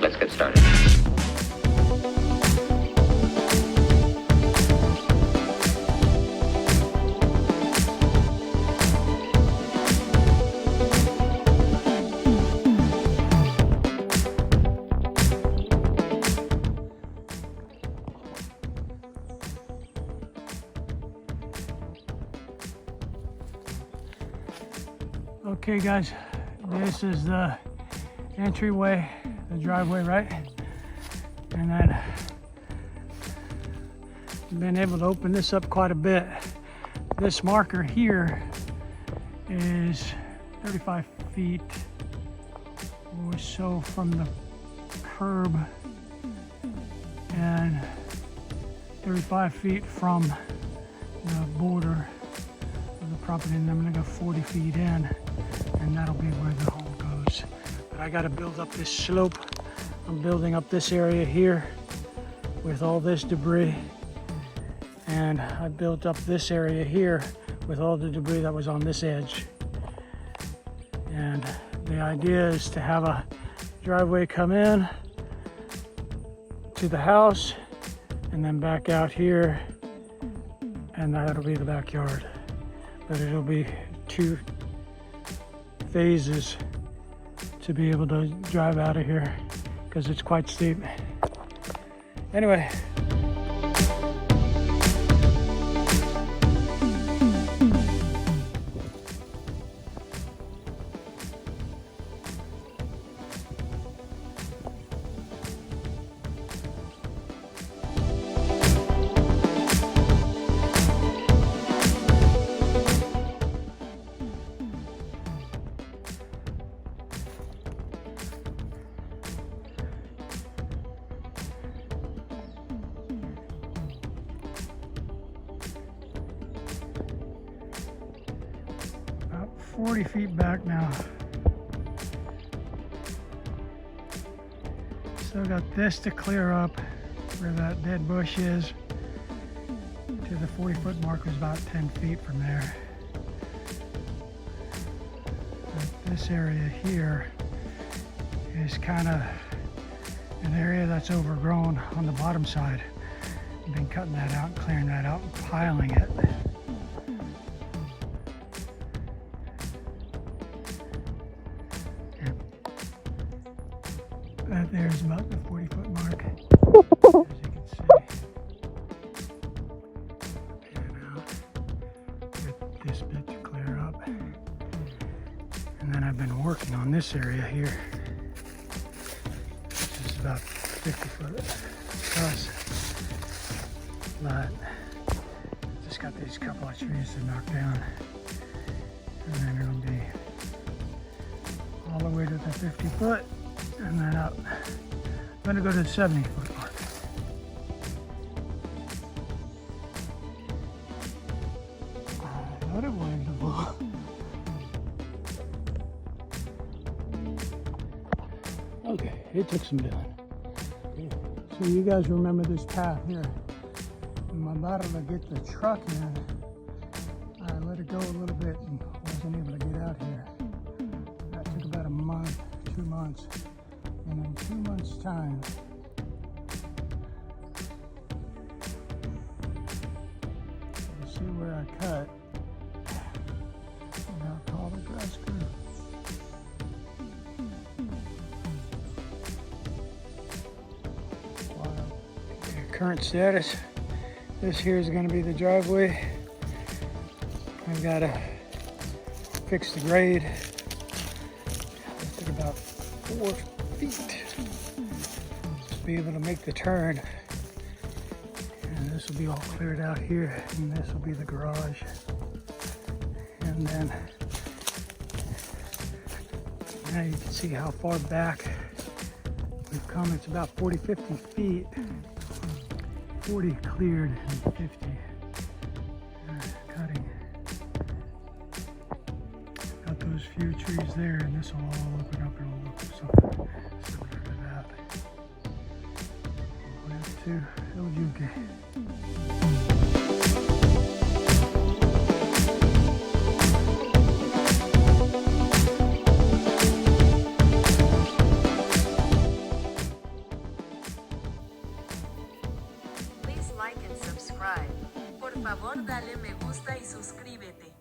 Let's get started. Okay guys, this is the entryway, the driveway, right? And then I've been able to open this up quite a bit. This marker here is 35 feet or so from the curb and 35 feet from the border of the property, and I'm gonna go 40 feet in, and that'll be where the home goes. But I gotta build up this slope. I'm building up this area here with all this debris, and I built up this area here with all the debris that was on this edge. And the idea is to have a driveway come in to the house and then back out here, and that'll be the backyard. But it'll be 2 phases to be able to drive out of here because it's quite steep. Anyway. About 40 feet back now. Still got this to clear up where that dead bush is. To the 40-foot mark was about 10 feet from there. But this area here is kind of an area that's overgrown on the bottom side. I've been cutting that out, clearing that out, and piling it. That there's about the 40-foot mark, as you can see. And now, get this bit to clear up. And then I've been working on this area here, which is about 50 foot plus. But just got these couple of trees to knock down. And then it'll be all the way to the 50 foot. And then up. I'm gonna go to the 70-foot mark. Oh, what a wonderful. Okay, it took some doing. So you guys remember this path here. I'm about to get the truck in. I let it go a little bit and wasn't able to get out here. That took about a month, 2 months. And in 2 months' time, you see where I cut. And I'll call the grass crew. Wow. Okay, current status. This here is going to be the driveway. I've got to fix the grade. It took about 4 feet to be able to make the turn, and this will be all cleared out here, and this will be the garage. And then now you can see how far back we've come. It's about 40-50 feet. 40 cleared and 50 cutting. Got those few trees there, and this will all open up and we'll look for something similar to that. All the way up to El Yuque. subscribe. Por favor, dale me gusta y suscríbete.